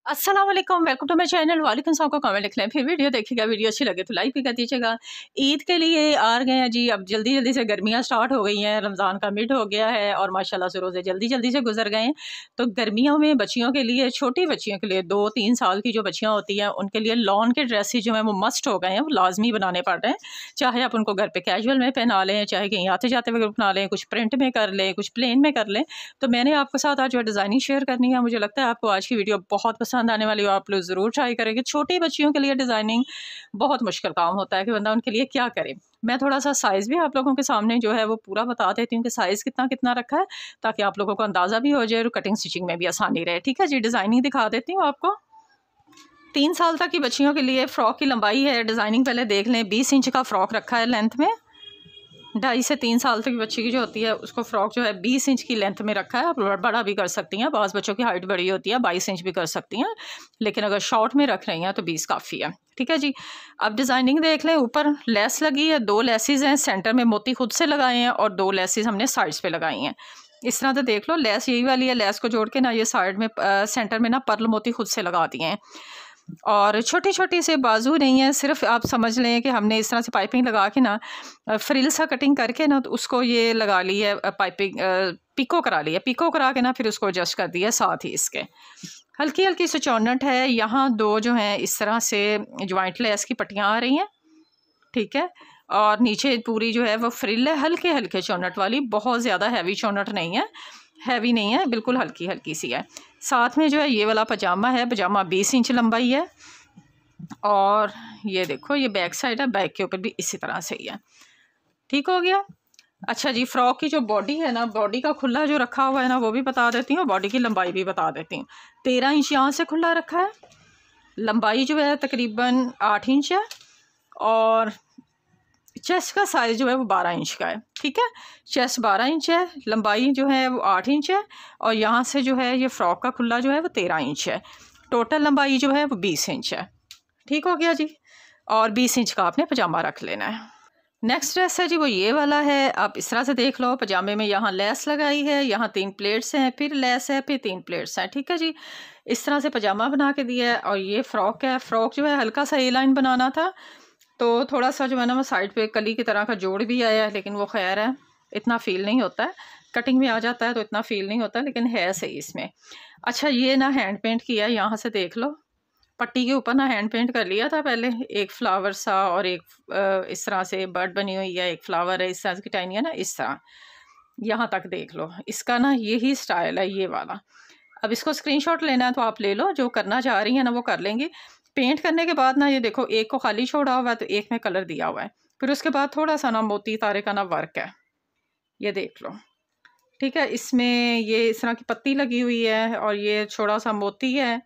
अस्सलाम वालेकुम, welcome to my channel. वालेकुम सलाम को कमेंट लिख लें, फिर वीडियो देखिएगा। वीडियो अच्छी लगे तो लाइक भी कर दीजिएगा। ईद के लिए आ गए हैं जी। अब जल्दी जल्दी से गर्मियां स्टार्ट हो गई हैं, रमज़ान का मिड हो गया है और माशाल्लाह से रोज़े जल्दी जल्दी से गुजर गए हैं। तो गर्मियों में बच्चियों के लिए, छोटी बच्चियों के लिए, 2-3 साल की जो बच्चियाँ होती हैं उनके लिए लॉन के ड्रेसेस जो हैं वो मस्ट हो गए हैं, वो लाजमी बनाने पड़ रहे हैं। चाहे आप उनको घर पर कैजुअल में पहना लें, चाहे कहीं आते जाते वगैरह बना लें, कुछ प्रिंट में कर लें, कुछ प्लेन में कर लें। तो मैंने आपके साथ आज जो डिज़ाइनिंग शेयर करनी है, मुझे लगता है आपको आज की वीडियो बहुत पसंद आने वाली हो। आप लोग ज़रूर ट्राई करेंगे। छोटी बच्चियों के लिए डिज़ाइनिंग बहुत मुश्किल काम होता है कि बंदा उनके लिए क्या करे। मैं थोड़ा सा साइज़ भी आप लोगों के सामने जो है वो पूरा बता देती हूँ कि साइज़ कितना कितना रखा है, ताकि आप लोगों को अंदाज़ा भी हो जाए और कटिंग स्टिचिंग में भी आसानी रहे। ठीक है जी, डिज़ाइनिंग दिखा देती हूँ आपको। 3 साल तक की बच्चियों के लिए फ़्रॉक की लंबाई है, डिज़ाइनिंग पहले देख लें। 20 इंच का फ़्रॉक रखा है लेंथ में। 2.5 से 3 साल तक की बच्ची की जो होती है उसको फ़्रॉक जो है 20 इंच की लेंथ में रखा है। आप बड़ा भी कर सकती हैं, बाज़ बच्चों की हाइट बड़ी होती है, 22 इंच भी कर सकती हैं, लेकिन अगर शॉर्ट में रख रही हैं तो 20 काफ़ी है। ठीक है जी। अब डिज़ाइनिंग देख लें। ऊपर लेस लगी है, 2 लेसेस हैं, सेंटर में मोती खुद से लगाए हैं और 2 लेसेस हमने साइड्स पे लगाई हैं। इस तरह से देख लो, लेस यही वाली है, लेस को जोड़ के ना ये साइड में सेंटर में ना पर्ल मोती खुद से लगा दिए हैं। और छोटी छोटी से बाजू नहीं है, सिर्फ आप समझ लें कि हमने इस तरह से पाइपिंग लगा के ना फ्रिल सा कटिंग करके ना तो उसको ये लगा ली है, पाइपिंग पिको करा ली है। पिको करा के ना फिर उसको एडजस्ट कर दिया। साथ ही इसके हल्की हल्की से चौनट है। यहाँ 2 जो हैं इस तरह से ज्वाइंट लेस की पट्टियाँ आ रही हैं। ठीक है। और नीचे पूरी जो है वो फ्रिल है, हल्के हल्के चौनट वाली, बहुत ज़्यादा हैवी चौनट नहीं है, हैवी नहीं है, बिल्कुल हल्की हल्की सी है। साथ में जो है ये वाला पजामा है, पजामा 20 इंच लंबाई है। और ये देखो, ये बैक साइड है, बैक के ऊपर भी इसी तरह से ही है। ठीक हो गया। अच्छा जी, फ्रॉक की जो बॉडी है ना, बॉडी का खुला जो रखा हुआ है ना वो भी बता देती हूँ, बॉडी की लंबाई भी बता देती हूँ। 13 इंच यहाँ से खुला रखा है, लंबाई जो है तकरीबन 8 इंच है और चेस्ट का साइज़ जो है वो 12 इंच का है। ठीक है, चेस्ट 12 इंच है, लंबाई जो है वो 8 इंच है और यहाँ से जो है ये फ्रॉक का खुला जो है वो 13 इंच है। टोटल लंबाई जो है वो 20 इंच है। ठीक हो गया जी। और 20 इंच का आपने पजामा रख लेना है। नेक्स्ट ड्रेस है जी, वो ये वाला है। आप इस तरह से देख लो, पजामे में यहाँ लेस लगाई है, यहाँ 3 प्लेट्स हैं, फिर लेस है, फिर 3 प्लेट्स हैं। ठीक है जी। इस तरह से पजामा बना के दिया है। और ये फ़्रॉक है। फ़्रॉक जो है हल्का सा ए लाइन बनाना था, तो थोड़ा सा जो है ना वो साइड पे कली की तरह का जोड़ भी आया है, लेकिन वो खैर है, इतना फ़ील नहीं होता है। कटिंग में आ जाता है तो इतना फ़ील नहीं होता, लेकिन है सही इसमें। अच्छा, ये ना हैंड पेंट किया है, यहाँ से देख लो, पट्टी के ऊपर ना हैंड पेंट कर लिया था पहले, एक फ्लावर सा और एक इस तरह से बर्ड बनी हुई है, एक फ्लावर है, इस तरह की टाइनी है ना, इस तरह यहाँ तक देख लो। इसका ना यही स्टाइल है, ये वाला। अब इसको स्क्रीनशॉट लेना है तो आप ले लो, जो करना चाह रही हैं ना वो कर लेंगी। पेंट करने के बाद ना ये देखो, एक को खाली छोड़ा हुआ है तो एक में कलर दिया हुआ है। फिर उसके बाद थोड़ा सा ना मोती तारे का ना वर्क है, ये देख लो। ठीक है, इसमें ये इस तरह की पत्ती लगी हुई है और ये छोटा सा मोती है,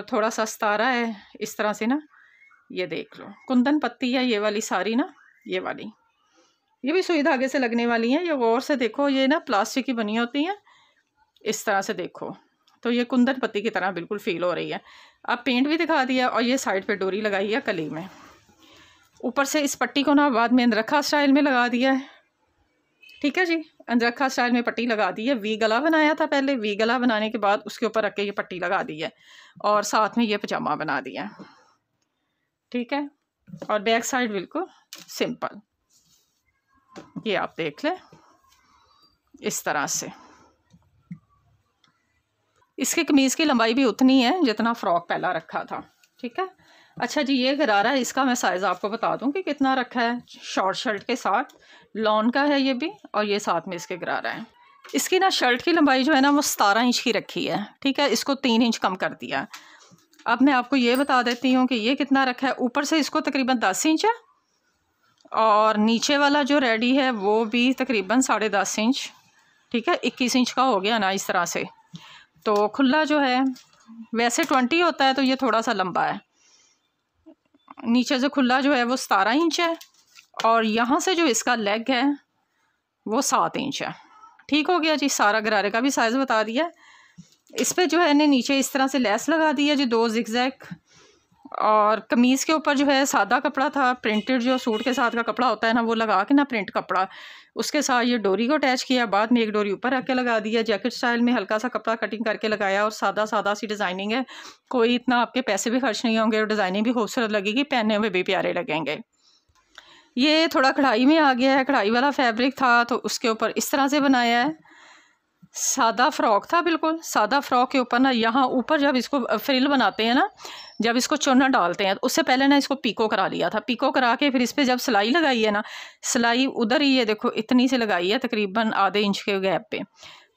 थोड़ा सा सितारा है, इस तरह से ना, ये देख लो। कुंदन पत्ती है ये वाली सारी ना, ये वाली, ये भी सुई धागे से लगने वाली हैं। ये गौर से देखो, ये ना प्लास्टिक की बनी होती हैं, इस तरह से देखो तो ये कुंदन पत्ती की तरह बिल्कुल फ़ील हो रही है। अब पेंट भी दिखा दिया और ये साइड पे डोरी लगाई है कली में। ऊपर से इस पट्टी को ना बाद में अंदरखा स्टाइल में लगा दिया है। ठीक है जी, अंदरखा स्टाइल में पट्टी लगा दी है। वी गला बनाया था पहले, वी गला बनाने के बाद उसके ऊपर रख के ये पट्टी लगा दी है और साथ में ये पजामा बना दिया। ठीक है, और बैक साइड बिल्कुल सिंपल, ये आप देख लें इस तरह से। इसके कमीज़ की लंबाई भी उतनी है जितना फ़्रॉक पहला रखा था। ठीक है। अच्छा जी, ये गरारा है, इसका मैं साइज़ आपको बता दूं कि कितना रखा है। शॉर्ट शर्ट के साथ लॉन का है ये भी, और ये साथ में इसके गरारा है। इसकी ना शर्ट की लंबाई जो है ना वो 17 इंच की रखी है। ठीक है, इसको 3 इंच कम कर दिया। अब मैं आपको ये बता देती हूँ कि ये कितना रखा है। ऊपर से इसको तकरीबन 10 इंच है और नीचे वाला जो रेडी है वो भी तकरीबन 10.5 इंच। ठीक है, 21 इंच का हो गया ना इस तरह से। तो खुला जो है वैसे 20 होता है, तो ये थोड़ा सा लंबा है। नीचे से खुला जो है वो 17 इंच है और यहाँ से जो इसका लेग है वो 7 इंच है। ठीक हो गया जी, सारा गरारे का भी साइज़ बता दिया। इस पर जो है ने नीचे इस तरह से लेस लगा दी है जी, 2 जिगजैग, और कमीज़ के ऊपर जो है सादा कपड़ा था, प्रिंटेड जो सूट के साथ का कपड़ा होता है ना, वो लगा के ना प्रिंट कपड़ा, उसके साथ ये डोरी को अटैच किया, बाद में एक डोरी ऊपर रख के लगा दिया, जैकेट स्टाइल में हल्का सा कपड़ा कटिंग करके लगाया, और सादा सादा सी डिज़ाइनिंग है, कोई इतना आपके पैसे भी खर्च नहीं होंगे और डिज़ाइनिंग भी खूबसूरत लगेगी, पहनने में भी प्यारे लगेंगे। ये थोड़ा कढ़ाई में आ गया है, कढ़ाई वाला फैब्रिक था तो उसके ऊपर इस तरह से बनाया है। सादा फ्रॉक था, बिल्कुल सादा फ्रॉक के ऊपर ना यहाँ ऊपर जब इसको फ्रिल बनाते हैं ना, जब इसको चुन्ना डालते हैं तो उससे पहले ना इसको पीको करा लिया था। पीको करा के फिर इस पर जब सिलाई लगाई है ना, सिलाई उधर ही है देखो इतनी सी लगाई है, तकरीबन आधे इंच के गैप पे।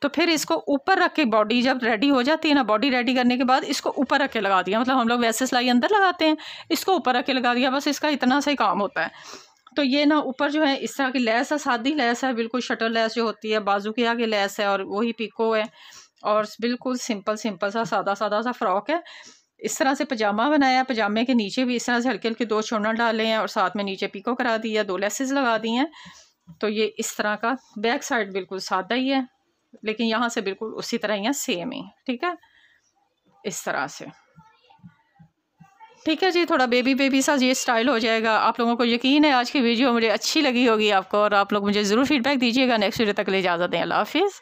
तो फिर इसको ऊपर रख के बॉडी जब रेडी हो जाती है ना, बॉडी रेडी करने के बाद इसको ऊपर रख के लगा दिया, मतलब हम लोग वैसे सिलाई अंदर लगाते हैं, इसको ऊपर रख के लगा दिया, बस इसका इतना सा ही काम होता है। तो ये ना ऊपर जो है इस तरह की लेस है, सादी लेस है, बिल्कुल शटर लेस जो होती है, बाजू के आगे लेस है, और वही पिको है, और बिल्कुल सिंपल सिंपल सा सादा सादा सा फ्रॉक है। इस तरह से पजामा बनाया, पजामे के नीचे भी इस तरह से हल्के हल्के 2 चुन्ना डाले हैं, और साथ में नीचे पिको करा दिया, 2 लेसेस लगा दी हैं। तो ये इस तरह का बैक साइड बिल्कुल सादा ही है, लेकिन यहाँ से बिल्कुल उसी तरह ही है, सेम ही, ठीक है, इस तरह से। ठीक है जी, थोड़ा बेबी सा ये स्टाइल हो जाएगा। आप लोगों को यकीन है आज की वीडियो मुझे अच्छी लगी होगी आपको, और आप लोग मुझे ज़रूर फीडबैक दीजिएगा। नेक्स्ट वीडियो तक के लिए इजाज़त दें, अल्लाह हाफिज़।